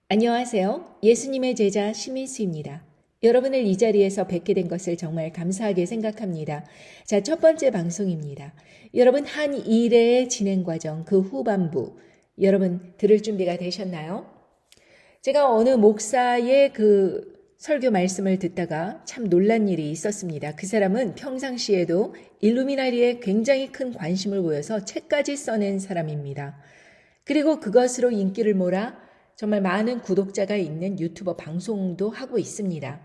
안녕하세요. 예수님의 제자 심인수입니다. 여러분을 이 자리에서 뵙게 된 것을 정말 감사하게 생각합니다. 자, 첫 번째 방송입니다. 여러분 한 일의 진행 과정 그 후반부 여러분 들을 준비가 되셨나요? 제가 어느 목사의 그 설교 말씀을 듣다가 참 놀란 일이 있었습니다. 그 사람은 평상시에도 일루미나리에 굉장히 큰 관심을 보여서 책까지 써낸 사람입니다. 그리고 그것으로 인기를 몰아 정말 많은 구독자가 있는 유튜버 방송도 하고 있습니다.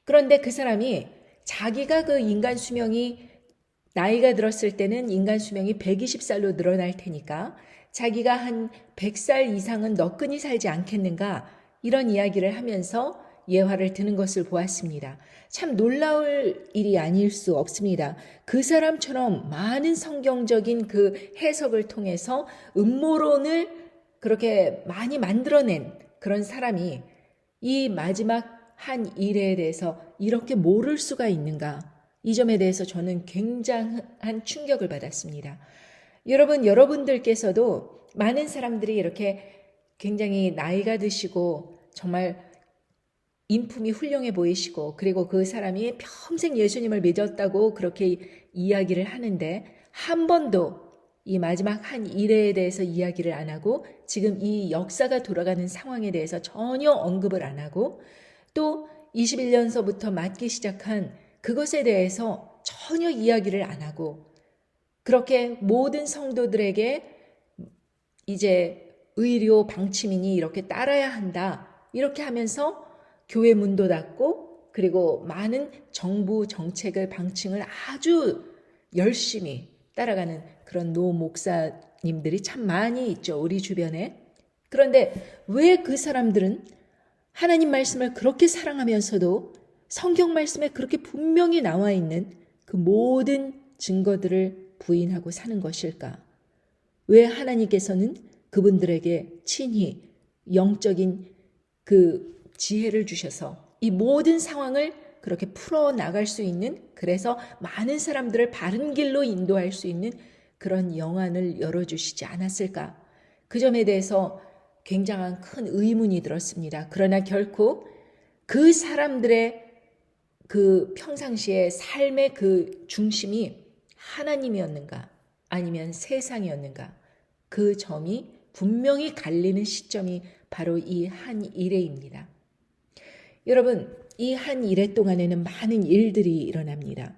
그런데 그 사람이 자기가 그 인간 수명이 나이가 들었을 때는 인간 수명이 120살로 늘어날 테니까 자기가 한 100살 이상은 너끈히 살지 않겠는가 이런 이야기를 하면서 예화를 드는 것을 보았습니다. 참 놀라울 일이 아닐 수 없습니다. 그 사람처럼 많은 성경적인 그 해석을 통해서 음모론을 그렇게 많이 만들어낸 그런 사람이 이 마지막 한 일에 대해서 이렇게 모를 수가 있는가? 이 점에 대해서 저는 굉장한 충격을 받았습니다. 여러분들께서도 많은 사람들이 이렇게 굉장히 나이가 드시고 정말 인품이 훌륭해 보이시고 그리고 그 사람이 평생 예수님을 믿었다고 그렇게 이야기를 하는데 한 번도 이 마지막 한 일에 대해서 이야기를 안 하고 지금 이 역사가 돌아가는 상황에 대해서 전혀 언급을 안 하고 또 21년서부터 맞기 시작한 그것에 대해서 전혀 이야기를 안 하고 그렇게 모든 성도들에게 이제 의료 방침이니 이렇게 따라야 한다 이렇게 하면서 교회 문도 닫고 그리고 많은 정부 정책을 방침을 아주 열심히 따라가는 그런 노 목사님들이 참 많이 있죠. 우리 주변에. 그런데 왜 그 사람들은 하나님 말씀을 그렇게 사랑하면서도 성경 말씀에 그렇게 분명히 나와 있는 그 모든 증거들을 부인하고 사는 것일까? 왜 하나님께서는 그분들에게 친히 영적인 그 지혜를 주셔서 이 모든 상황을 그렇게 풀어나갈 수 있는 그래서 많은 사람들을 바른 길로 인도할 수 있는 그런 영안을 열어주시지 않았을까? 그 점에 대해서 굉장한 큰 의문이 들었습니다. 그러나 결코 그 사람들의 그 평상시의 삶의 그 중심이 하나님이었는가 아니면 세상이었는가 그 점이 분명히 갈리는 시점이 바로 이 한 일회입니다. 여러분, 이 한 일회 동안에는 많은 일들이 일어납니다.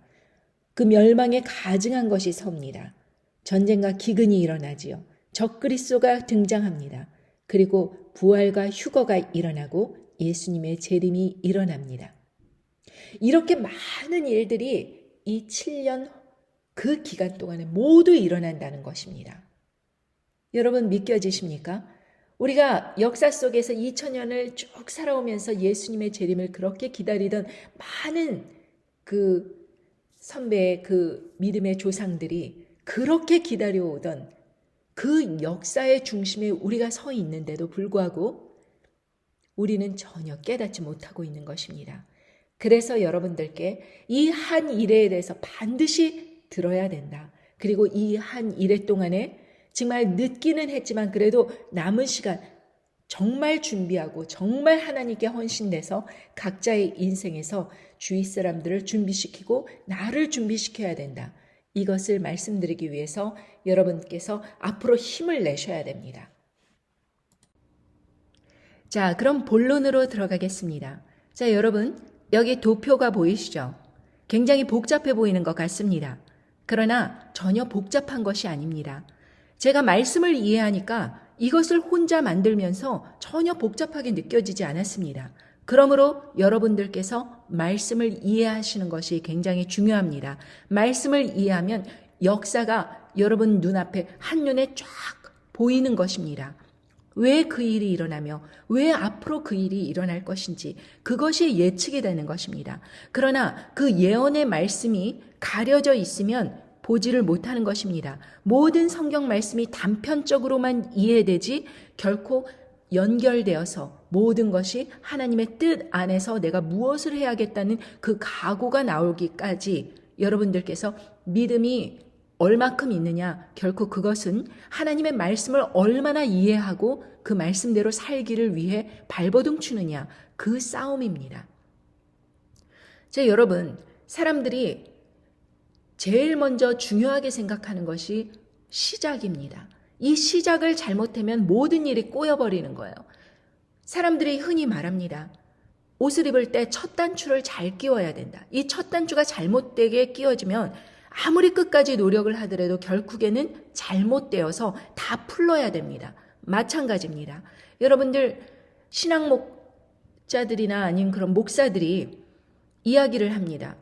그 멸망에 가증한 것이 섭니다. 전쟁과 기근이 일어나지요. 적그리스도가 등장합니다. 그리고 부활과 휴거가 일어나고 예수님의 재림이 일어납니다. 이렇게 많은 일들이 이 7년 그 기간 동안에 모두 일어난다는 것입니다. 여러분 믿겨지십니까? 우리가 역사 속에서 2000년을 쭉 살아오면서 예수님의 재림을 그렇게 기다리던 많은 그 선배의 그 믿음의 조상들이 그렇게 기다려오던 그 역사의 중심에 우리가 서 있는데도 불구하고 우리는 전혀 깨닫지 못하고 있는 것입니다. 그래서 여러분들께 이 한 일에 대해서 반드시 들어야 된다. 그리고 이 한 일회 동안에 정말 늦기는 했지만 그래도 남은 시간 정말 준비하고 정말 하나님께 헌신돼서 각자의 인생에서 주위 사람들을 준비시키고 나를 준비시켜야 된다. 이것을 말씀드리기 위해서 여러분께서 앞으로 힘을 내셔야 됩니다. 자, 그럼 본론으로 들어가겠습니다. 자, 여러분 여기 도표가 보이시죠? 굉장히 복잡해 보이는 것 같습니다. 그러나 전혀 복잡한 것이 아닙니다. 제가 말씀을 이해하니까 이것을 혼자 만들면서 전혀 복잡하게 느껴지지 않았습니다. 그러므로 여러분들께서 말씀을 이해하시는 것이 굉장히 중요합니다. 말씀을 이해하면 역사가 여러분 눈앞에 한눈에 쫙 보이는 것입니다. 왜 그 일이 일어나며 왜 앞으로 그 일이 일어날 것인지 그것이 예측이 되는 것입니다. 그러나 그 예언의 말씀이 가려져 있으면 보지를 못하는 것입니다. 모든 성경 말씀이 단편적으로만 이해되지 결코 연결되어서 모든 것이 하나님의 뜻 안에서 내가 무엇을 해야겠다는 그 각오가 나오기까지 여러분들께서 믿음이 얼마큼 있느냐? 결코 그것은 하나님의 말씀을 얼마나 이해하고 그 말씀대로 살기를 위해 발버둥 치느냐? 그 싸움입니다. 여러분, 사람들이 제일 먼저 중요하게 생각하는 것이 시작입니다. 이 시작을 잘못하면 모든 일이 꼬여버리는 거예요. 사람들이 흔히 말합니다. 옷을 입을 때 첫 단추를 잘 끼워야 된다. 이 첫 단추가 잘못되게 끼워지면 아무리 끝까지 노력을 하더라도 결국에는 잘못되어서 다 풀러야 됩니다. 마찬가지입니다. 여러분들 신앙 목자들이나 아닌 그런 목사들이 이야기를 합니다.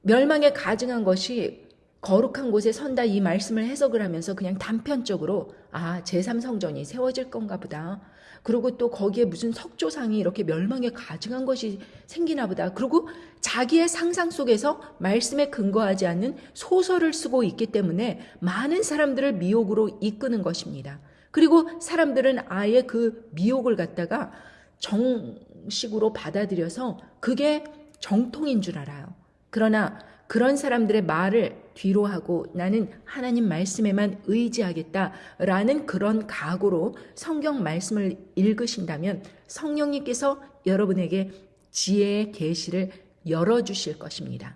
멸망에 가증한 것이 거룩한 곳에 선다 이 말씀을 해석을 하면서 그냥 단편적으로 제3성전이 세워질 건가 보다. 그리고 또 거기에 무슨 석조상이 이렇게 멸망에 가증한 것이 생기나 보다. 그리고 자기의 상상 속에서 말씀에 근거하지 않는 소설을 쓰고 있기 때문에 많은 사람들을 미혹으로 이끄는 것입니다. 그리고 사람들은 아예 그 미혹을 갖다가 정식으로 받아들여서 그게 정통인 줄 알아요. 그러나 그런 사람들의 말을 뒤로 하고 나는 하나님 말씀에만 의지하겠다라는 그런 각오로 성경 말씀을 읽으신다면 성령님께서 여러분에게 지혜의 계시를 열어주실 것입니다.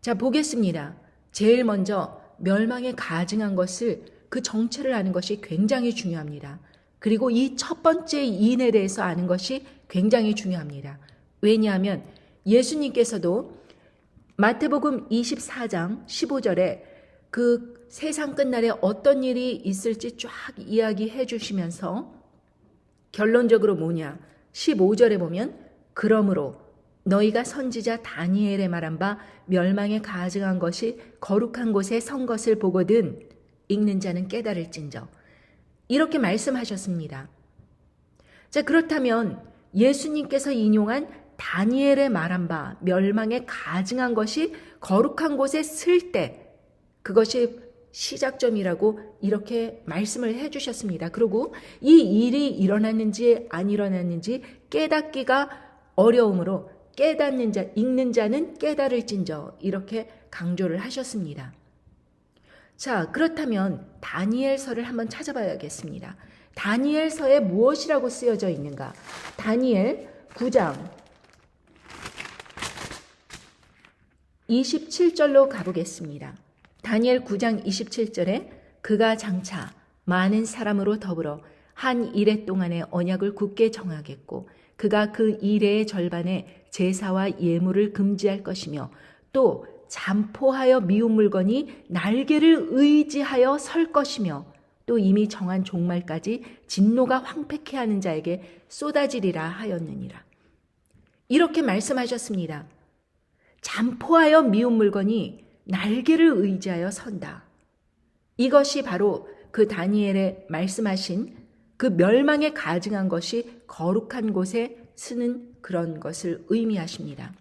자, 보겠습니다. 제일 먼저 멸망에 가증한 것을 그 정체를 아는 것이 굉장히 중요합니다. 그리고 이 첫 번째 인에 대해서 아는 것이 굉장히 중요합니다. 왜냐하면 예수님께서도 마태복음 24장 15절에 그 세상 끝날에 어떤 일이 있을지 쫙 이야기해 주시면서 결론적으로 뭐냐? 15절에 보면 그러므로 너희가 선지자 다니엘의 말한 바 멸망에 가증한 것이 거룩한 곳에 선 것을 보거든 읽는 자는 깨달을진저 이렇게 말씀하셨습니다. 자, 그렇다면 예수님께서 인용한 다니엘의 말한 바 멸망에 가증한 것이 거룩한 곳에 쓸 때 그것이 시작점이라고 이렇게 말씀을 해주셨습니다. 그리고 이 일이 일어났는지 안 일어났는지 깨닫기가 어려우므로 깨닫는 자, 읽는 자는 깨달을진저 이렇게 강조를 하셨습니다. 자, 그렇다면 다니엘서를 한번 찾아봐야겠습니다. 다니엘서에 무엇이라고 쓰여져 있는가? 다니엘 9장 27절로 가보겠습니다. 다니엘 9장 27절에 그가 장차 많은 사람으로 더불어 한 이레 동안의 언약을 굳게 정하겠고 그가 그 이레의 절반에 제사와 예물을 금지할 것이며 또 잠포하여 미운 물건이 날개를 의지하여 설 것이며 또 이미 정한 종말까지 진노가 황폐케 하는 자에게 쏟아지리라 하였느니라. 이렇게 말씀하셨습니다. 잠포하여 미운 물건이 날개를 의지하여 선다. 이것이 바로 그 다니엘의 말씀하신 그 멸망에 가증한 것이 거룩한 곳에 쓰는 그런 것을 의미하십니다.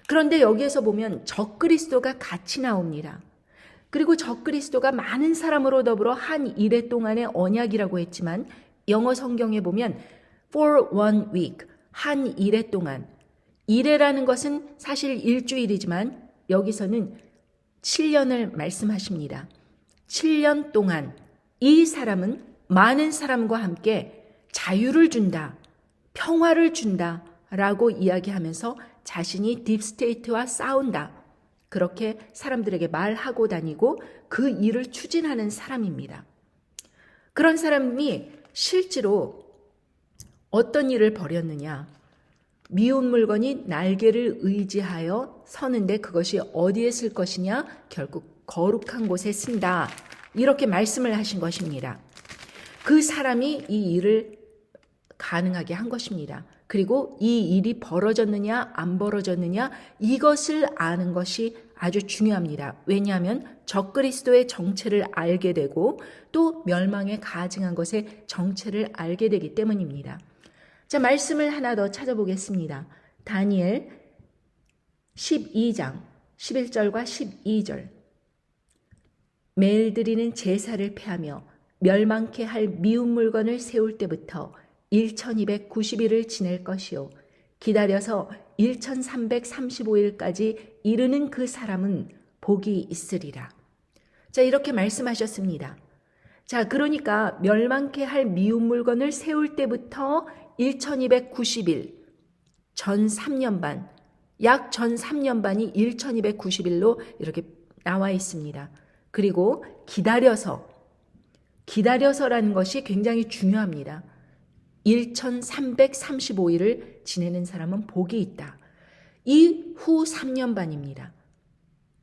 그런데 여기에서 보면 적그리스도가 같이 나옵니다. 그리고 적그리스도가 많은 사람으로 더불어 한 이레 동안의 언약이라고 했지만 영어 성경에 보면 for one week, 한 이레 동안 이레라는 것은 사실 일주일이지만 여기서는 7년을 말씀하십니다. 7년 동안 이 사람은 많은 사람과 함께 자유를 준다, 평화를 준다 라고 이야기하면서 자신이 딥스테이트와 싸운다. 그렇게 사람들에게 말하고 다니고 그 일을 추진하는 사람입니다. 그런 사람이 실제로 어떤 일을 벌였느냐? 미운 물건이 날개를 의지하여 서는데 그것이 어디에 쓸 것이냐? 결국 거룩한 곳에 쓴다. 이렇게 말씀을 하신 것입니다. 그 사람이 이 일을 가능하게 한 것입니다. 그리고 이 일이 벌어졌느냐 안 벌어졌느냐 이것을 아는 것이 아주 중요합니다. 왜냐하면 적그리스도의 정체를 알게 되고 또 멸망에 가증한 것의 정체를 알게 되기 때문입니다. 자, 말씀을 하나 더 찾아보겠습니다. 다니엘 12장 11절과 12절 매일 드리는 제사를 폐하며 멸망케 할 미운 물건을 세울 때부터 1290일을 지낼 것이요 기다려서 1335일까지 이르는 그 사람은 복이 있으리라. 자, 이렇게 말씀하셨습니다. 자, 그러니까 멸망케 할 미운 물건을 세울 때부터 1290일, 전 3년 반, 약 전 3년 반이 1290일로 이렇게 나와 있습니다. 그리고 기다려서라는 것이 굉장히 중요합니다. 1335일을 지내는 사람은 복이 있다. 이후 3년 반입니다.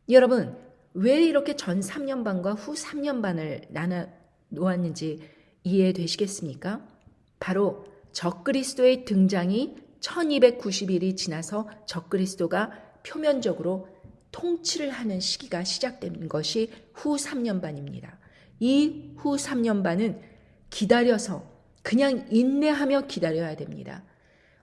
여러분, 왜 이렇게 전 3년 반과 후 3년 반을 나눠 놓았는지 이해되시겠습니까? 바로 적그리스도의 등장이 1290일이 지나서 적그리스도가 표면적으로 통치를 하는 시기가 시작된 것이 후 3년 반입니다. 이 후 3년 반은 기다려서 그냥 인내하며 기다려야 됩니다.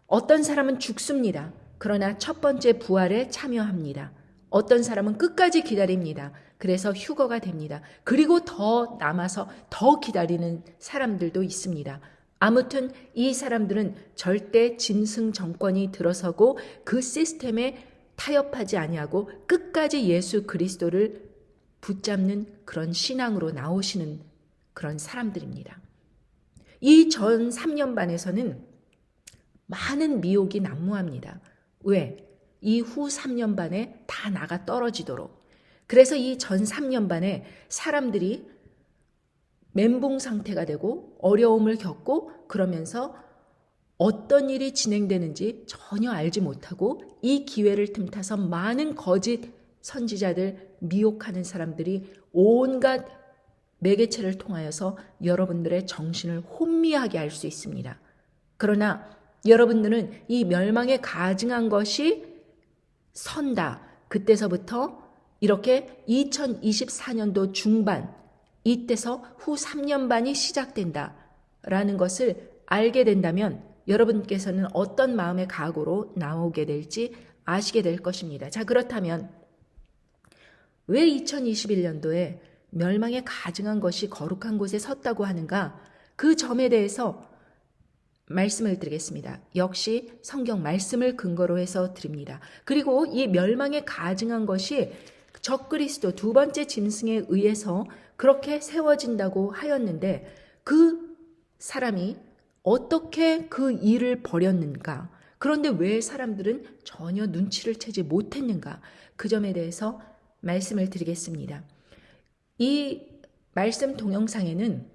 어떤 사람은 죽습니다. 그러나 첫 번째 부활에 참여합니다. 어떤 사람은 끝까지 기다립니다. 그래서 휴거가 됩니다. 그리고 더 남아서 더 기다리는 사람들도 있습니다. 아무튼 이 사람들은 절대 짐승 정권이 들어서고 그 시스템에 타협하지 아니하고 끝까지 예수 그리스도를 붙잡는 그런 신앙으로 나오시는 그런 사람들입니다. 이 전 3년 반에서는 많은 미혹이 난무합니다. 왜? 이 후 3년 반에 다 나가 떨어지도록. 그래서 이 전 3년 반에 사람들이 멘붕 상태가 되고 어려움을 겪고 그러면서 어떤 일이 진행되는지 전혀 알지 못하고 이 기회를 틈타서 많은 거짓 선지자들, 미혹하는 사람들이 온갖 매개체를 통하여서 여러분들의 정신을 혼미하게 할 수 있습니다. 그러나 여러분들은 이 멸망에 가증한 것이 선다. 그때서부터 이렇게 2024년도 중반, 이때서 후 3년 반이 시작된다 라는 것을 알게 된다면 여러분께서는 어떤 마음의 각오로 나오게 될지 아시게 될 것입니다. 자, 그렇다면 왜 2021년도에 멸망에 가증한 것이 거룩한 곳에 섰다고 하는가? 그 점에 대해서 말씀을 드리겠습니다. 역시 성경 말씀을 근거로 해서 드립니다. 그리고 이 멸망에 가증한 것이 적그리스도 두 번째 짐승에 의해서 그렇게 세워진다고 하였는데 그 사람이 어떻게 그 일을 벌였는가? 그런데 왜 사람들은 전혀 눈치를 채지 못했는가? 그 점에 대해서 말씀을 드리겠습니다. 이 말씀 동영상에는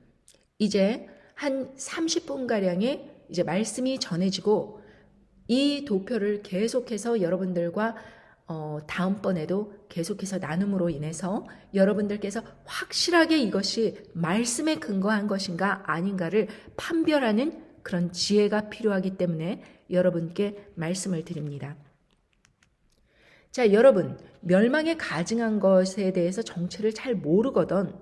이제 한 30분가량의 이제 말씀이 전해지고 이 도표를 계속해서 여러분들과 다음번에도 계속해서 나눔으로 인해서 여러분들께서 확실하게 이것이 말씀에 근거한 것인가 아닌가를 판별하는 그런 지혜가 필요하기 때문에 여러분께 말씀을 드립니다. 자, 여러분, 멸망에 가증한 것에 대해서 정체를 잘 모르거든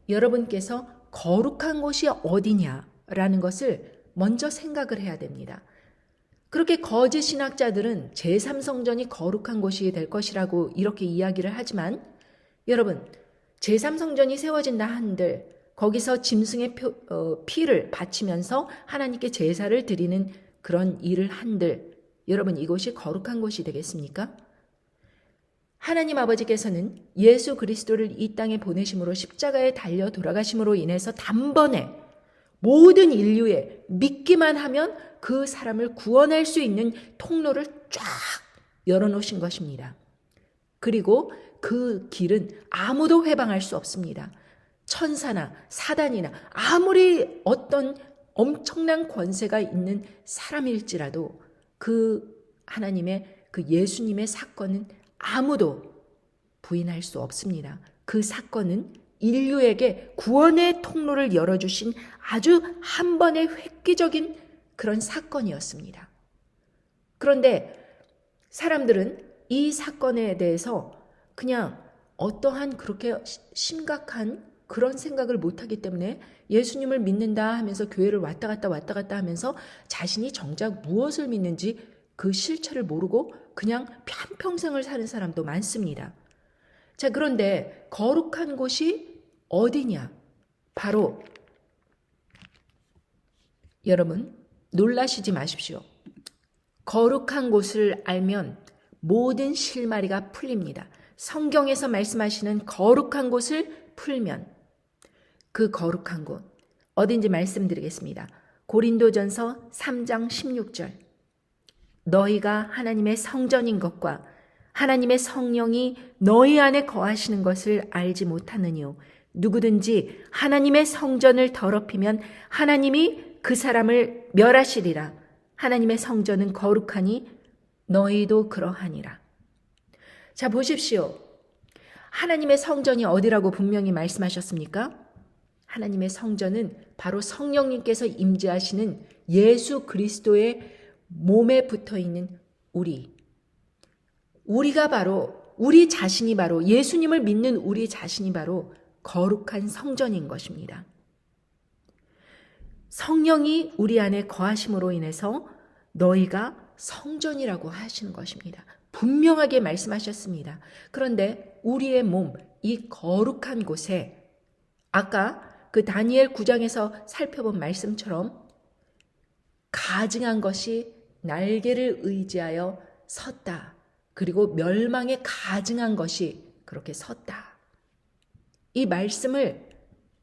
여러분께서 거룩한 곳이 어디냐라는 것을 먼저 생각을 해야 됩니다. 그렇게 거짓 신학자들은 제3성전이 거룩한 곳이 될 것이라고 이렇게 이야기를 하지만 여러분, 제3성전이 세워진다 한들 거기서 짐승의 피를 바치면서 하나님께 제사를 드리는 그런 일을 한들 여러분, 이곳이 거룩한 곳이 되겠습니까? 하나님 아버지께서는 예수 그리스도를 이 땅에 보내심으로 십자가에 달려 돌아가심으로 인해서 단번에 모든 인류에 믿기만 하면 그 사람을 구원할 수 있는 통로를 쫙 열어놓으신 것입니다. 그리고 그 길은 아무도 회방할 수 없습니다. 천사나 사단이나 아무리 어떤 엄청난 권세가 있는 사람일지라도 그 하나님의 그 예수님의 사건은 아무도 부인할 수 없습니다. 그 사건은 인류에게 구원의 통로를 열어주신 아주 한 번의 획기적인 그런 사건이었습니다. 그런데 사람들은 이 사건에 대해서 그냥 어떠한 그렇게 심각한 그런 생각을 못하기 때문에 예수님을 믿는다 하면서 교회를 왔다 갔다 하면서 자신이 정작 무엇을 믿는지 그 실체를 모르고 그냥 편평생을 사는 사람도 많습니다. 자, 그런데 거룩한 곳이 어디냐? 바로 여러분 놀라시지 마십시오. 거룩한 곳을 알면 모든 실마리가 풀립니다. 성경에서 말씀하시는 거룩한 곳을 풀면 그 거룩한 곳 어딘지 말씀드리겠습니다. 고린도전서 3장 16절. 너희가 하나님의 성전인 것과 하나님의 성령이 너희 안에 거하시는 것을 알지 못하느니요. 누구든지 하나님의 성전을 더럽히면 하나님이 그 사람을 멸하시리라. 하나님의 성전은 거룩하니 너희도 그러하니라. 자, 보십시오. 하나님의 성전이 어디라고 분명히 말씀하셨습니까? 하나님의 성전은 바로 성령님께서 임재하시는 예수 그리스도의 몸에 붙어있는 우리가 바로, 우리 자신이 바로, 예수님을 믿는 우리 자신이 바로 거룩한 성전인 것입니다. 성령이 우리 안에 거하심으로 인해서 너희가 성전이라고 하시는 것입니다. 분명하게 말씀하셨습니다. 그런데 우리의 몸, 이 거룩한 곳에 아까 그 다니엘 9장에서 살펴본 말씀처럼 가증한 것이 날개를 의지하여 섰다. 그리고 멸망에 가증한 것이 그렇게 섰다. 이 말씀을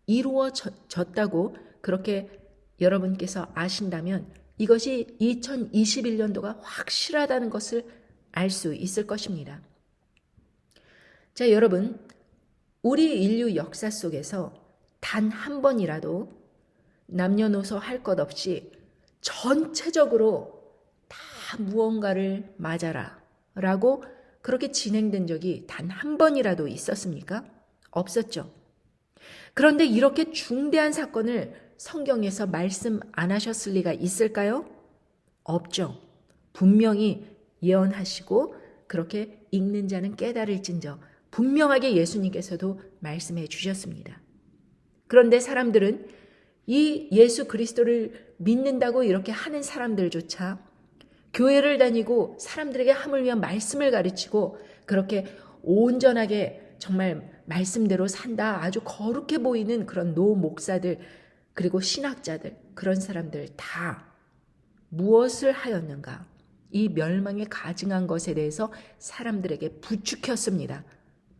이루어졌다고 그렇게 여러분께서 아신다면 이것이 2021년도가 확실하다는 것을 알 수 있을 것입니다. 자, 여러분, 우리 인류 역사 속에서 단 한 번이라도 남녀노소 할 것 없이 전체적으로 다 무언가를 맞아라 라고 그렇게 진행된 적이 단 한 번이라도 있었습니까? 없었죠. 그런데 이렇게 중대한 사건을 성경에서 말씀 안 하셨을 리가 있을까요? 없죠. 분명히 예언하시고 그렇게 읽는 자는 깨달을진저 분명하게 예수님께서도 말씀해 주셨습니다. 그런데 사람들은 이 예수 그리스도를 믿는다고 이렇게 하는 사람들조차 교회를 다니고 사람들에게 하물며 말씀을 가르치고 그렇게 온전하게 정말 말씀대로 산다, 아주 거룩해 보이는 그런 노 목사들 그리고 신학자들, 그런 사람들 다 무엇을 하였는가? 이 멸망에 가증한 것에 대해서 사람들에게 부추겼습니다.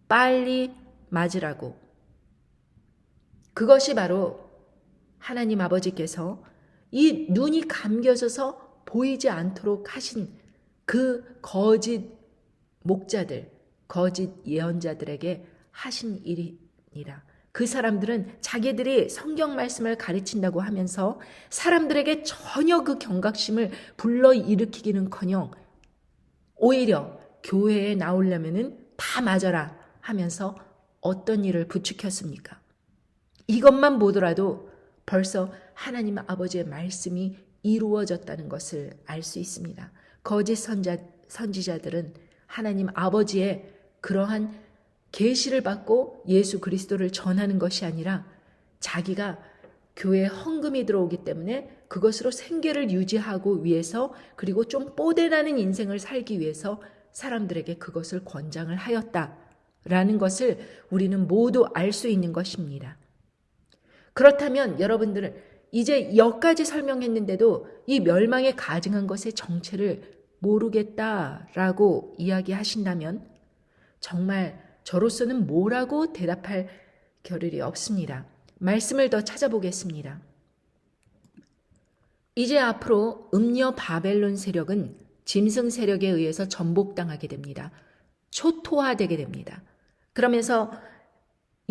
빨리 맞으라고. 그것이 바로 하나님 아버지께서 이 눈이 감겨져서 보이지 않도록 하신 그 거짓 목자들, 거짓 예언자들에게 하신 일이니라. 그 사람들은 자기들이 성경 말씀을 가르친다고 하면서 사람들에게 전혀 그 경각심을 불러일으키기는커녕 오히려 교회에 나오려면은 다 맞아라 하면서 어떤 일을 부추겼습니까? 이것만 보더라도 벌써 하나님 아버지의 말씀이 이루어졌다는 것을 알 수 있습니다. 거짓 선지자들은 하나님 아버지의 그러한 계시를 받고 예수 그리스도를 전하는 것이 아니라 자기가 교회에 헌금이 들어오기 때문에 그것으로 생계를 유지하고 위해서 그리고 좀 뽀대나는 인생을 살기 위해서 사람들에게 그것을 권장을 하였다라는 것을 우리는 모두 알 수 있는 것입니다. 그렇다면 여러분들은 이제 여기까지 설명했는데도 이 멸망에 가증한 것의 정체를 모르겠다라고 이야기하신다면 정말 저로서는 뭐라고 대답할 겨를이 없습니다. 말씀을 더 찾아보겠습니다. 이제 앞으로 음녀 바벨론 세력은 짐승 세력에 의해서 전복당하게 됩니다. 초토화되게 됩니다. 그러면서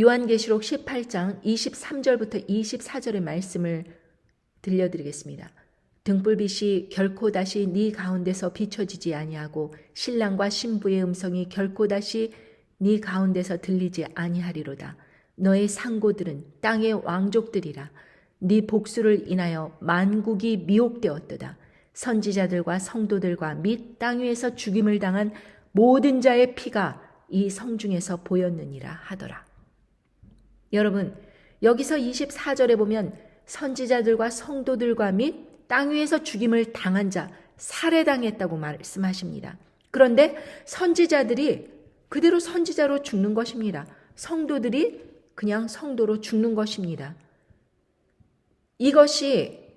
요한계시록 18장 23절부터 24절의 말씀을 들려드리겠습니다. 등불빛이 결코 다시 네 가운데서 비춰지지 아니하고 신랑과 신부의 음성이 결코 다시 네 가운데서 들리지 아니하리로다. 너의 상고들은 땅의 왕족들이라. 네 복수를 인하여 만국이 미혹되었도다. 선지자들과 성도들과 및 땅 위에서 죽임을 당한 모든 자의 피가 이 성중에서 보였느니라 하더라. 여러분, 여기서 24절에 보면 선지자들과 성도들과 및 땅 위에서 죽임을 당한 자, 살해당했다고 말씀하십니다. 그런데 선지자들이 그대로 선지자로 죽는 것입니다. 성도들이 그냥 성도로 죽는 것입니다. 이것이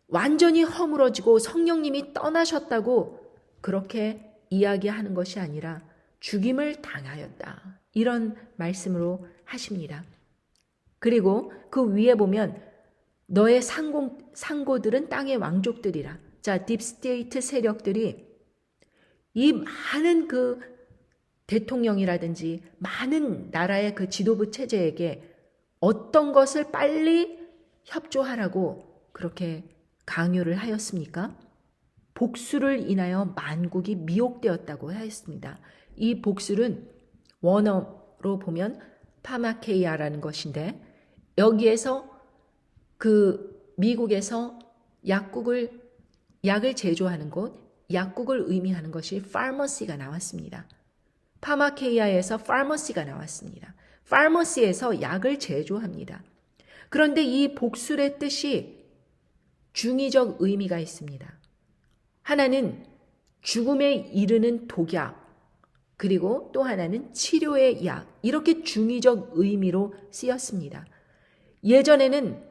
완전히 허물어지고 성령님이 떠나셨다고 그렇게 이야기하는 것이 아니라 죽임을 당하였다. 이런 말씀으로 하십니다. 그리고 그 위에 보면 너의 상고들은 땅의 왕족들이라. 자, 딥스테이트 세력들이 이 많은 그 대통령이라든지 많은 나라의 그 지도부 체제에게 어떤 것을 빨리 협조하라고 그렇게 강요를 하였습니까? 복술을 인하여 만국이 미혹되었다고 하였습니다. 이 복술은 원어로 보면 파마케이아라는 것인데, 여기에서 그 미국에서 약을 제조하는 곳, 약국을 의미하는 것이 파머시가 나왔습니다. 파마케이아에서 파머시가 나왔습니다. 파머시에서 약을 제조합니다. 그런데 이 복술의 뜻이 중의적 의미가 있습니다. 하나는 죽음에 이르는 독약, 그리고 또 하나는 치료의 약, 이렇게 중의적 의미로 쓰였습니다. 예전에는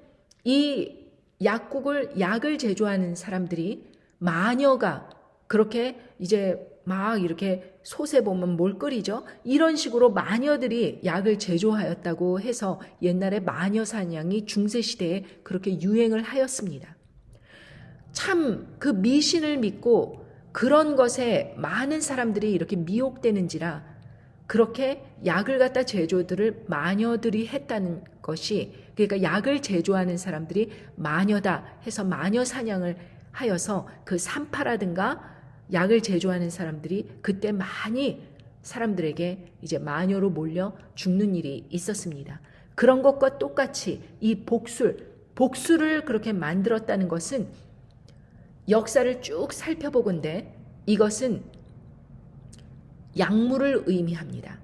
이 약을 제조하는 사람들이 마녀가 그렇게 이제 막 이렇게 솥에 보면 뭘 끓이죠? 이런 식으로 마녀들이 약을 제조하였다고 해서 옛날에 마녀 사냥이 중세시대에 그렇게 유행을 하였습니다. 참 그 미신을 믿고 그런 것에 많은 사람들이 이렇게 미혹되는지라 그렇게 약을 갖다 제조들을 마녀들이 했다는 것이, 그러니까 약을 제조하는 사람들이 마녀다 해서 마녀 사냥을 하여서 그 산파라든가 약을 제조하는 사람들이 그때 많이 사람들에게 이제 마녀로 몰려 죽는 일이 있었습니다. 그런 것과 똑같이 이 복술을 그렇게 만들었다는 것은 역사를 쭉 살펴보건대 이것은 약물을 의미합니다.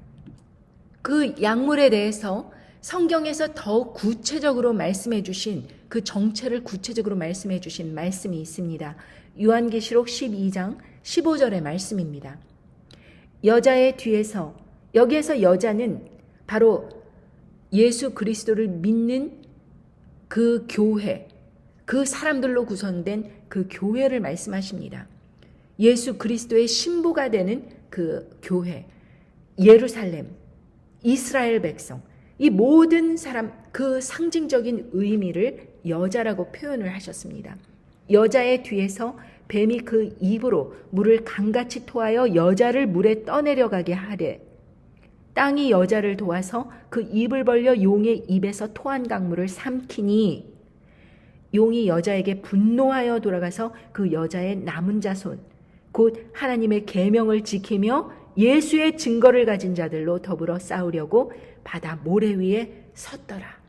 그 약물에 대해서 성경에서 더 구체적으로 말씀해 주신 그 정체를 구체적으로 말씀해 주신 말씀이 있습니다. 요한계시록 12장 15절의 말씀입니다. 여자의 뒤에서, 여기에서 여자는 바로 예수 그리스도를 믿는 그 교회, 그 사람들로 구성된 그 교회를 말씀하십니다. 예수 그리스도의 신부가 되는 그 교회, 예루살렘, 이스라엘 백성, 이 모든 사람, 그 상징적인 의미를 여자라고 표현을 하셨습니다. 여자의 뒤에서 뱀이 그 입으로 물을 강같이 토하여 여자를 물에 떠내려가게 하되 땅이 여자를 도와서 그 입을 벌려 용의 입에서 토한 강물을 삼키니 용이 여자에게 분노하여 돌아가서 그 여자의 남은 자손 곧 하나님의 계명을 지키며 예수의 증거를 가진 자들로 더불어 싸우려고 바다 모래 위에 섰더라.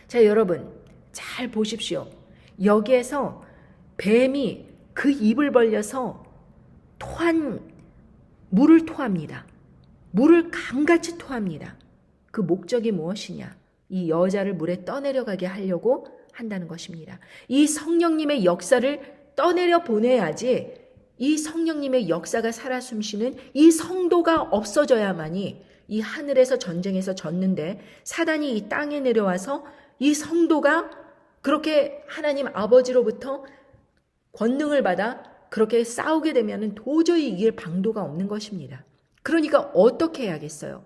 자, 여러분 잘 보십시오. 여기에서 뱀이 그 입을 벌려서 물을 토합니다. 물을 강같이 토합니다. 그 목적이 무엇이냐? 이 여자를 물에 떠내려가게 하려고 한다는 것입니다. 이 성령님의 역사를 떠내려 보내야지, 이 성령님의 역사가 살아 숨쉬는 이 성도가 없어져야만이 이 하늘에서 전쟁에서 졌는데 사단이 이 땅에 내려와서 이 성도가 그렇게 하나님 아버지로부터 권능을 받아 그렇게 싸우게 되면 도저히 이길 방도가 없는 것입니다. 그러니까 어떻게 해야겠어요?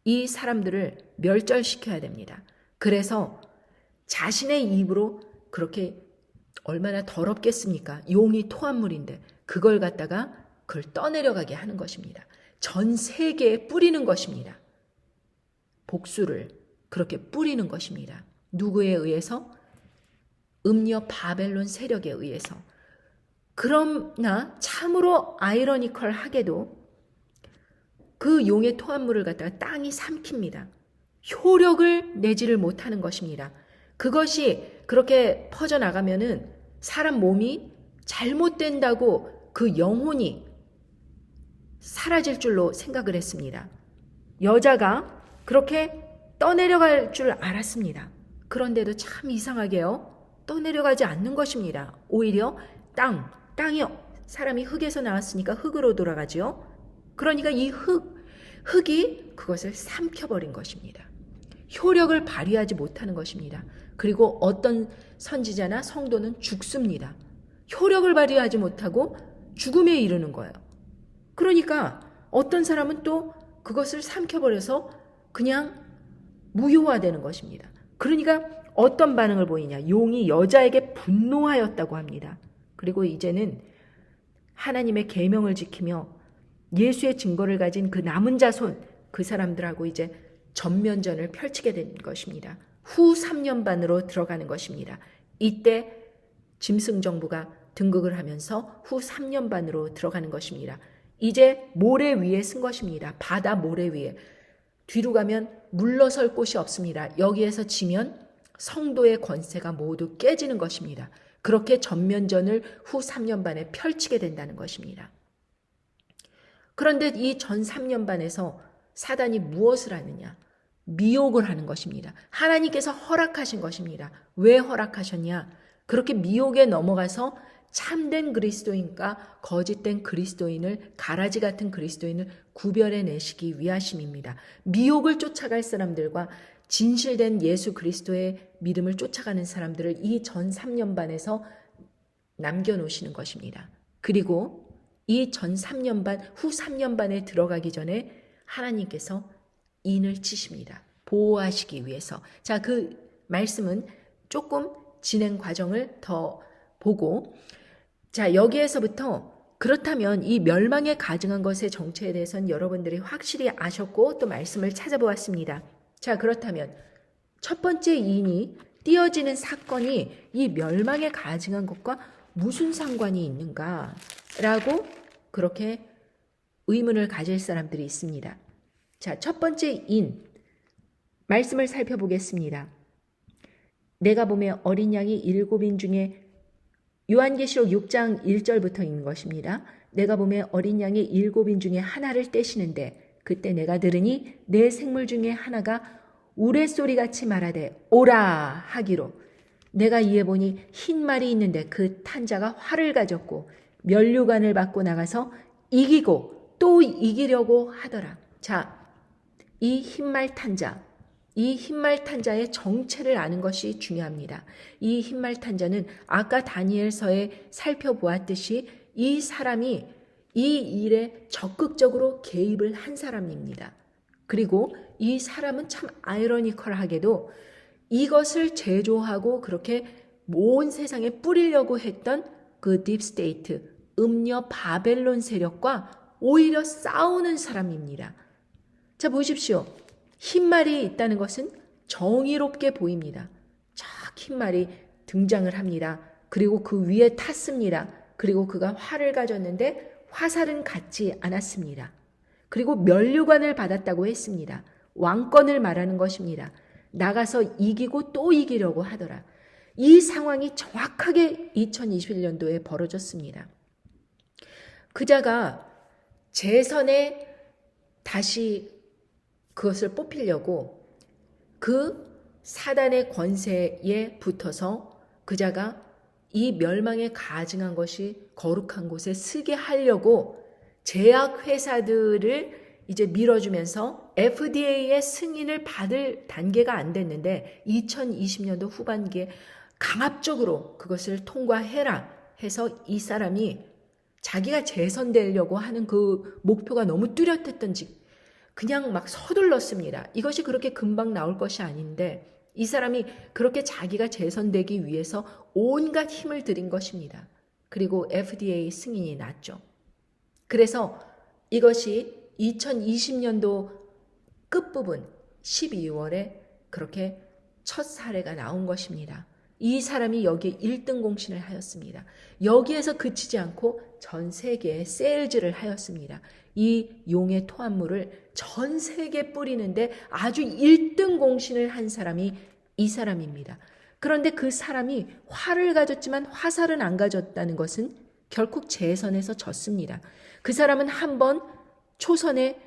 이 사람들을 멸절시켜야 됩니다. 그래서 자신의 입으로 그렇게 얼마나 더럽겠습니까? 용이 토한 물인데 그걸 갖다가 그걸 떠내려가게 하는 것입니다. 전 세계에 뿌리는 것입니다. 복수를 그렇게 뿌리는 것입니다. 누구에 의해서? 음녀 바벨론 세력에 의해서. 그러나 참으로 아이러니컬하게도 그 용의 토한 물을 갖다가 땅이 삼킵니다. 효력을 내지를 못하는 것입니다. 그것이 그렇게 퍼져나가면은 사람 몸이 잘못된다고 그 영혼이 사라질 줄로 생각을 했습니다. 여자가 그렇게 떠내려갈 줄 알았습니다. 그런데도 참 이상하게요. 떠내려가지 않는 것입니다. 오히려 땅이 사람이 흙에서 나왔으니까 흙으로 돌아가죠. 그러니까 이 흙이 그것을 삼켜버린 것입니다. 효력을 발휘하지 못하는 것입니다. 그리고 어떤 선지자나 성도는 죽습니다. 효력을 발휘하지 못하고 죽음에 이르는 거예요. 그러니까 어떤 사람은 또 그것을 삼켜버려서 그냥 무효화되는 것입니다. 그러니까 어떤 반응을 보이냐? 용이 여자에게 분노하였다고 합니다. 그리고 이제는 하나님의 계명을 지키며 예수의 증거를 가진 그 남은 자손, 그 사람들하고 이제 전면전을 펼치게 된 것입니다. 후 3년 반으로 들어가는 것입니다. 이때 짐승 정부가 등극을 하면서 후 3년 반으로 들어가는 것입니다. 이제 모래 위에 쓴 것입니다. 바다 모래 위에. 뒤로 가면 물러설 곳이 없습니다. 여기에서 지면 성도의 권세가 모두 깨지는 것입니다. 그렇게 전면전을 후 3년 반에 펼치게 된다는 것입니다. 그런데 이 전 3년 반에서 사단이 무엇을 하느냐? 미혹을 하는 것입니다. 하나님께서 허락하신 것입니다. 왜 허락하셨냐? 그렇게 미혹에 넘어가서 참된 그리스도인과 거짓된 그리스도인을, 가라지 같은 그리스도인을 구별해내시기 위하심입니다. 미혹을 쫓아갈 사람들과 진실된 예수 그리스도의 믿음을 쫓아가는 사람들을 이 전 3년 반에서 남겨놓으시는 것입니다. 그리고 이 전 3년 반, 후 3년 반에 들어가기 전에 하나님께서 인을 치십니다. 보호하시기 위해서. 자, 그 말씀은 조금 진행 과정을 더 보고, 자, 여기에서부터 그렇다면 이 멸망에 가증한 것의 정체에 대해서는 여러분들이 확실히 아셨고 또 말씀을 찾아보았습니다. 자, 그렇다면 첫 번째 인이 띄어지는 사건이 이 멸망에 가증한 것과 무슨 상관이 있는가라고 그렇게 의문을 가질 사람들이 있습니다. 자, 첫 번째 인, 말씀을 살펴보겠습니다. 내가 보면 어린 양이 7인 중에 요한계시록 6장 1절부터 있는 것입니다. 내가 보면 어린 양이 7인 중에 하나를 떼시는데 그때 내가 들으니 내 생물 중에 하나가 우레소리같이 말하되 오라 하기로, 내가 이에 보니 흰 말이 있는데 그 탄자가 활을 가졌고 면류관을 받고 나가서 이기고 또 이기려고 하더라. 자, 이 흰말 탄자, 이 흰말 탄자의 정체를 아는 것이 중요합니다. 이 흰말 탄자는 아까 다니엘서에 살펴보았듯이 이 사람이 이 일에 적극적으로 개입을 한 사람입니다. 그리고 이 사람은 참 아이러니컬하게도 이것을 제조하고 그렇게 온 세상에 뿌리려고 했던 그 딥스테이트, 음녀 바벨론 세력과 오히려 싸우는 사람입니다. 자, 보십시오. 흰말이 있다는 것은 정의롭게 보입니다. 쫙 흰말이 등장을 합니다. 그리고 그 위에 탔습니다. 그리고 그가 활을 가졌는데 화살은 갖지 않았습니다. 그리고 면류관을 받았다고 했습니다. 왕권을 말하는 것입니다. 나가서 이기고 또 이기려고 하더라. 이 상황이 정확하게 2021년도에 벌어졌습니다. 그자가 재선에 다시 그것을 뽑히려고 그 사단의 권세에 붙어서 그자가 이 멸망에 가증한 것이 거룩한 곳에 쓰게 하려고 제약회사들을 이제 밀어주면서 FDA의 승인을 받을 단계가 안 됐는데 2020년도 후반기에 강압적으로 그것을 통과해라 해서 이 사람이 자기가 재선되려고 하는 그 목표가 너무 뚜렷했던지 그냥 막 서둘렀습니다. 이것이 그렇게 금방 나올 것이 아닌데 이 사람이 그렇게 자기가 재선되기 위해서 온갖 힘을 들인 것입니다. 그리고 FDA 승인이 났죠. 그래서 이것이 2020년도 끝부분 12월에 그렇게 첫 사례가 나온 것입니다. 이 사람이 여기에 1등 공신을 하였습니다. 여기에서 그치지 않고 전 세계에 세일즈를 하였습니다. 이 용의 토합물을 전 세계에 뿌리는데 아주 1등 공신을 한 사람이 이 사람입니다. 그런데 그 사람이 활을 가졌지만 화살은 안 가졌다는 것은 결국 재선에서 졌습니다. 그 사람은 한번 초선에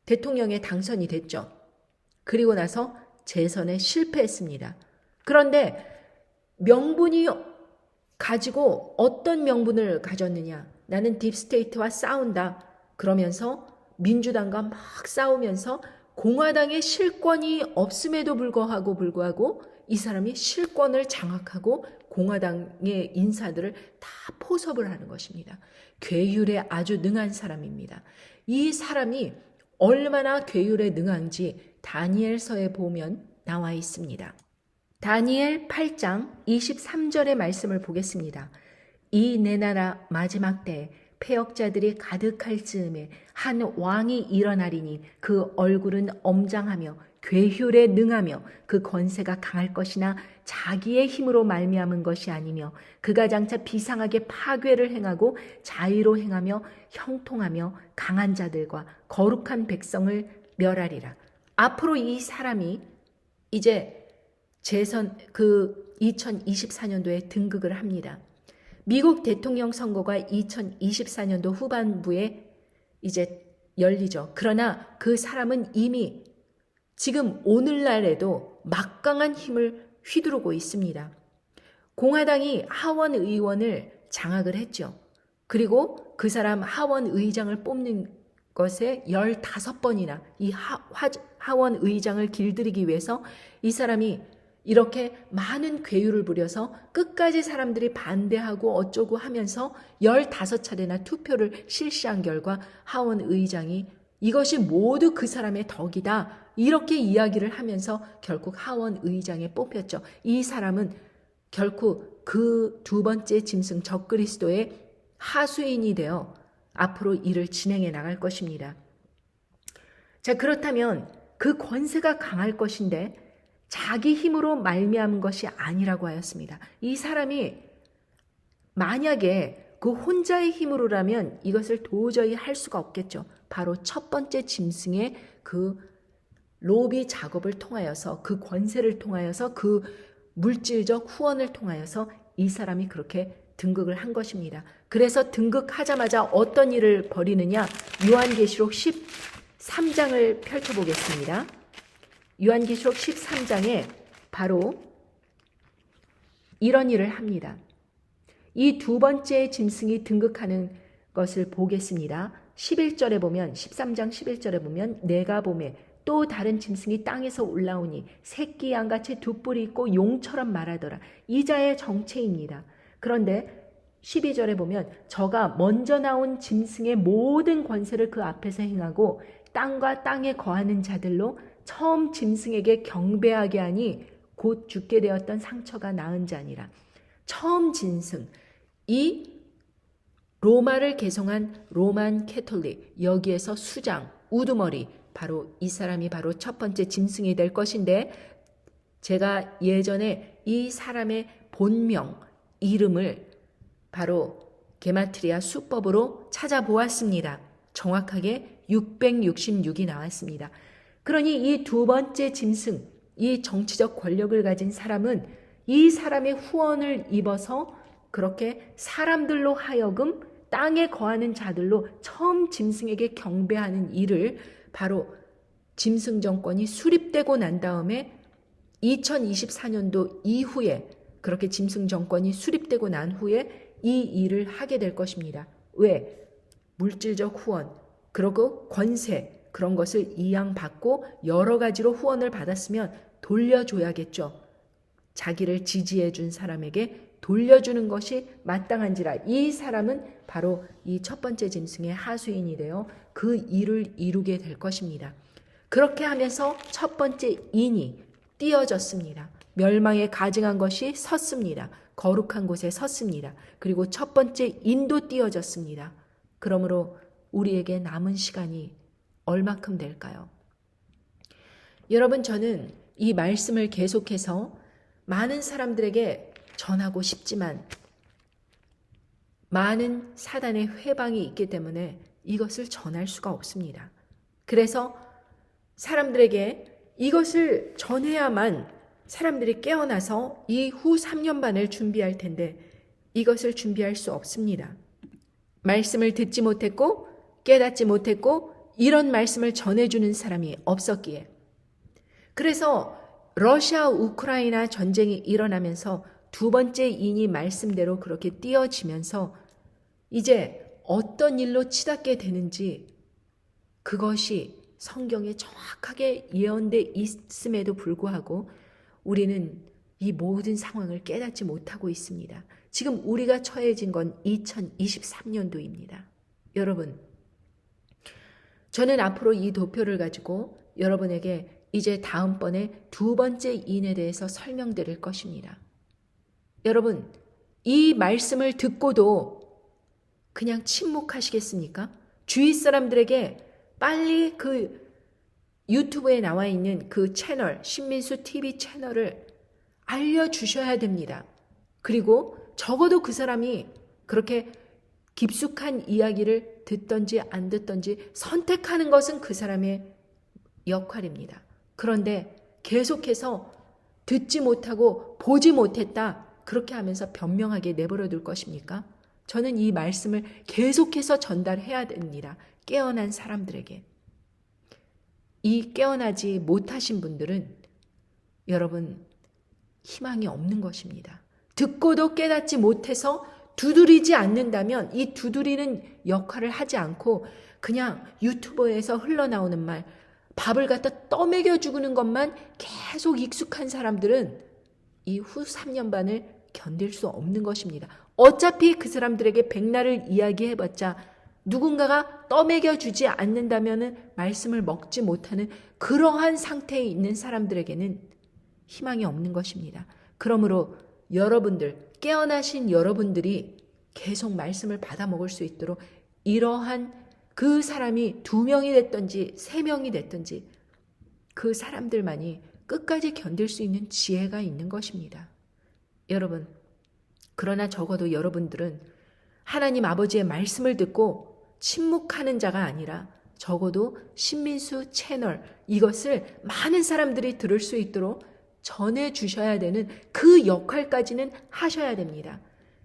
대통령에 당선이 됐죠. 그리고 나서 재선에 실패했습니다. 그런데 명분이 가지고 어떤 명분을 가졌느냐? 나는 딥스테이트와 싸운다. 그러면서 민주당과 막 싸우면서 공화당의 실권이 없음에도 불구하고 이 사람이 실권을 장악하고 공화당의 인사들을 다 포섭을 하는 것입니다. 괴율에 아주 능한 사람입니다. 이 사람이 얼마나 괴율에 능한지 다니엘서에 보면 나와 있습니다. 다니엘 8장 23절의 말씀을 보겠습니다. 이 내 나라 마지막 때에 패역자들이 가득할 즈음에 한 왕이 일어나리니 그 얼굴은 엄장하며 괴휼에 능하며 그 권세가 강할 것이나 자기의 힘으로 말미암은 것이 아니며 그가 장차 비상하게 파괴를 행하고 자의로 행하며 형통하며 강한 자들과 거룩한 백성을 멸하리라. 앞으로 이 사람이 이제 2024년도에 등극을 합니다. 미국 대통령 선거가 2024년도 후반부에 이제 열리죠. 그러나 그 사람은 이미 지금 오늘날에도 막강한 힘을 휘두르고 있습니다. 공화당이 하원 의원을 장악을 했죠. 그리고 그 사람 하원 의장을 뽑는 것에 15번이나 이 하원 의장을 길들이기 위해서 이 사람이 이렇게 많은 괴유를 부려서 끝까지 사람들이 반대하고 어쩌고 하면서 15차례나 투표를 실시한 결과 하원 의장이 이것이 모두 그 사람의 덕이다. 이렇게 이야기를 하면서 결국 하원 의장에 뽑혔죠. 이 사람은 결코 그 두 번째 짐승 적그리스도의 하수인이 되어 앞으로 일을 진행해 나갈 것입니다. 자, 그렇다면 그 권세가 강할 것인데 자기 힘으로 말미암은 것이 아니라고 하였습니다. 이 사람이 만약에 그 혼자의 힘으로라면 이것을 도저히 할 수가 없겠죠. 바로 첫 번째 짐승의 그 로비 작업을 통하여서 그 권세를 통하여서 그 물질적 후원을 통하여서 이 사람이 그렇게 등극을 한 것입니다. 그래서 등극하자마자 어떤 일을 벌이느냐? 요한계시록 13장을 펼쳐보겠습니다. 요한계시록 13장에 바로 이런 일을 합니다. 이 두 번째 짐승이 등극하는 것을 보겠습니다. 11절에 보면 13장 11절에 보면 내가 보매 또 다른 짐승이 땅에서 올라오니 새끼 양같이 두 뿔이 있고 용처럼 말하더라. 이 자의 정체입니다. 그런데 12절에 보면 저가 먼저 나온 짐승의 모든 권세를 그 앞에서 행하고 땅과 땅에 거하는 자들로 처음 짐승에게 경배하게 하니 곧 죽게 되었던 상처가 나은 자니라. 처음 짐승, 이 로마를 개성한 로만 캐톨릭, 여기에서 수장, 우두머리, 바로 이 사람이 바로 첫 번째 짐승이 될 것인데 제가 예전에 이 사람의 본명, 이름을 바로 게마트리아 수법으로 찾아보았습니다. 정확하게 666이 나왔습니다. 그러니 이 두 번째 짐승, 이 정치적 권력을 가진 사람은 이 사람의 후원을 입어서 그렇게 사람들로 하여금 땅에 거하는 자들로 처음 짐승에게 경배하는 일을 바로 짐승 정권이 수립되고 난 다음에 2024년도 이후에 그렇게 짐승 정권이 수립되고 난 후에 이 일을 하게 될 것입니다. 왜? 물질적 후원, 그리고 권세, 그런 것을 이양받고 여러 가지로 후원을 받았으면 돌려줘야겠죠. 자기를 지지해 준 사람에게 돌려주는 것이 마땅한지라 이 사람은 바로 이 첫 번째 짐승의 하수인이 되어 그 일을 이루게 될 것입니다. 그렇게 하면서 첫 번째 인이 띄어졌습니다. 멸망에 가증한 것이 섰습니다. 거룩한 곳에 섰습니다. 그리고 첫 번째 인도 띄어졌습니다. 그러므로 우리에게 남은 시간이 얼마큼 될까요? 여러분, 저는 이 말씀을 계속해서 많은 사람들에게 전하고 싶지만 많은 사단의 회방이 있기 때문에 이것을 전할 수가 없습니다. 그래서 사람들에게 이것을 전해야만 사람들이 깨어나서 이후 3년 반을 준비할 텐데 이것을 준비할 수 없습니다. 말씀을 듣지 못했고 깨닫지 못했고 이런 말씀을 전해주는 사람이 없었기에. 그래서 러시아 우크라이나 전쟁이 일어나면서 두 번째 인이 말씀대로 그렇게 띄어지면서 이제 어떤 일로 치닫게 되는지 그것이 성경에 정확하게 예언돼 있음에도 불구하고 우리는 이 모든 상황을 깨닫지 못하고 있습니다. 지금 우리가 처해진 건 2023년도입니다. 여러분, 저는 앞으로 이 도표를 가지고 여러분에게 이제 다음번에 두 번째 인에 대해서 설명드릴 것입니다. 여러분, 이 말씀을 듣고도 그냥 침묵하시겠습니까? 주위 사람들에게 빨리 그 유튜브에 나와 있는 그 채널, 신민수 TV 채널을 알려주셔야 됩니다. 그리고 적어도 그 사람이 그렇게 깊숙한 이야기를 듣던지 안 듣던지 선택하는 것은 그 사람의 역할입니다. 그런데 계속해서 듣지 못하고 보지 못했다, 그렇게 하면서 변명하게 내버려 둘 것입니까? 저는 이 말씀을 계속해서 전달해야 됩니다. 깨어난 사람들에게. 이 깨어나지 못하신 분들은 여러분 희망이 없는 것입니다. 듣고도 깨닫지 못해서 두드리지 않는다면 이 두드리는 역할을 하지 않고 그냥 유튜브에서 흘러나오는 말, 밥을 갖다 떠먹여 주는 것만 계속 익숙한 사람들은 이 후 3년 반을 견딜 수 없는 것입니다. 어차피 그 사람들에게 백날을 이야기해봤자 누군가가 떠먹여 주지 않는다면 말씀을 먹지 못하는 그러한 상태에 있는 사람들에게는 희망이 없는 것입니다. 그러므로 여러분들, 깨어나신 여러분들이 계속 말씀을 받아 먹을 수 있도록 이러한 그 사람이 2명이 됐든지 3명이 됐든지 그 사람들만이 끝까지 견딜 수 있는 지혜가 있는 것입니다. 여러분, 그러나 적어도 여러분들은 하나님 아버지의 말씀을 듣고 침묵하는 자가 아니라 적어도 신민수 채널, 이것을 많은 사람들이 들을 수 있도록 전해주셔야 되는 그 역할까지는 하셔야 됩니다.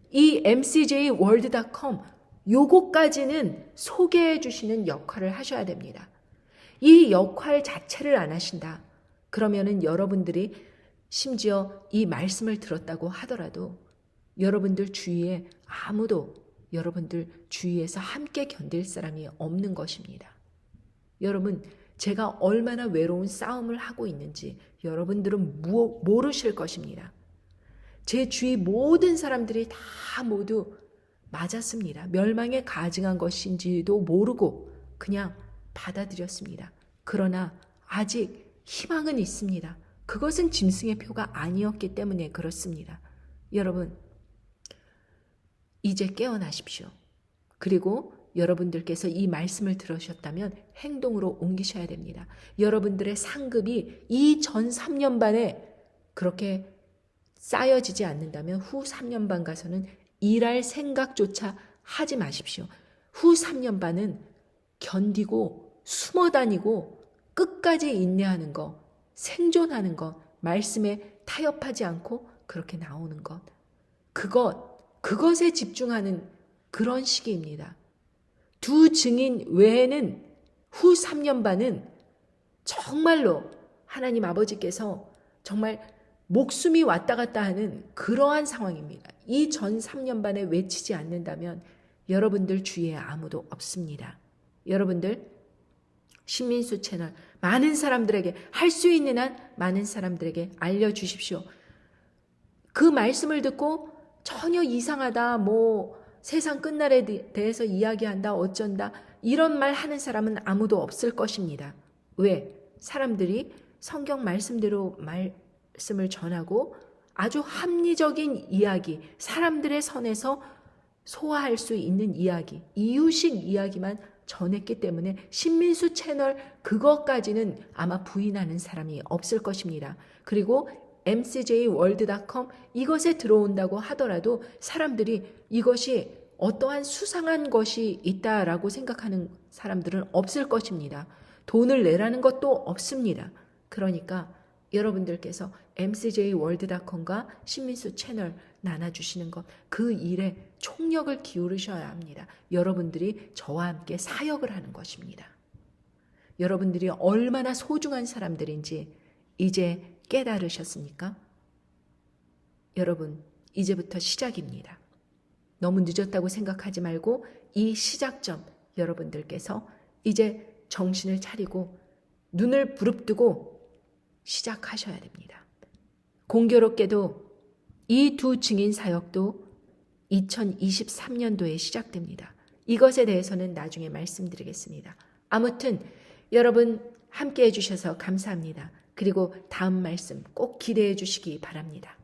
이 mcjworld.com 요거까지는 소개해 주시는 역할을 하셔야 됩니다. 이 역할 자체를 안 하신다. 그러면은 여러분들이 심지어 이 말씀을 들었다고 하더라도 여러분들 주위에 아무도 여러분들 주위에서 함께 견딜 사람이 없는 것입니다. 여러분, 제가 얼마나 외로운 싸움을 하고 있는지 여러분들은 모르실 것입니다. 제 주위 모든 사람들이 다 모두 맞았습니다. 멸망에 가증한 것인지도 모르고 그냥 받아들였습니다. 그러나 아직 희망은 있습니다. 그것은 짐승의 표가 아니었기 때문에 그렇습니다. 여러분, 이제 깨어나십시오. 그리고 여러분들께서 이 말씀을 들으셨다면 행동으로 옮기셔야 됩니다. 여러분들의 상급이 이 전 3년 반에 그렇게 쌓여지지 않는다면 후 3년 반 가서는 일할 생각조차 하지 마십시오. 후 3년 반은 견디고 숨어 다니고 끝까지 인내하는 것, 생존하는 것, 말씀에 타협하지 않고 그렇게 나오는 것, 그것에 집중하는 그런 시기입니다. 두 증인 외에는 후 3년 반은 정말로 하나님 아버지께서 정말 목숨이 왔다 갔다 하는 그러한 상황입니다. 이 전 3년 반에 외치지 않는다면 여러분들 주위에 아무도 없습니다. 여러분들 신민수 채널 많은 사람들에게, 할 수 있는 한 많은 사람들에게 알려주십시오. 그 말씀을 듣고 전혀 이상하다, 세상 끝날에 대해서 이야기한다, 어쩐다, 이런 말 하는 사람은 아무도 없을 것입니다. 왜? 사람들이 성경 말씀대로 말씀을 전하고 아주 합리적인 이야기, 사람들의 선에서 소화할 수 있는 이야기, 이유식 이야기만 전했기 때문에 신민수 채널 그것까지는 아마 부인하는 사람이 없을 것입니다. 그리고 mcjworld.com 이것에 들어온다고 하더라도 사람들이 이것이 어떠한 수상한 것이 있다라고 생각하는 사람들은 없을 것입니다. 돈을 내라는 것도 없습니다. 그러니까 여러분들께서 mcjworld.com과 신민수 채널 나눠주시는 것, 그 일에 총력을 기울이셔야 합니다. 여러분들이 저와 함께 사역을 하는 것입니다. 여러분들이 얼마나 소중한 사람들인지 이제 깨달으셨습니까? 여러분, 이제부터 시작입니다. 너무 늦었다고 생각하지 말고 이 시작점 여러분들께서 이제 정신을 차리고 눈을 부릅뜨고 시작하셔야 됩니다. 공교롭게도 이 두 증인 사역도 2023년도에 시작됩니다. 이것에 대해서는 나중에 말씀드리겠습니다. 아무튼 여러분 함께 해주셔서 감사합니다. 그리고 다음 말씀 꼭 기대해 주시기 바랍니다.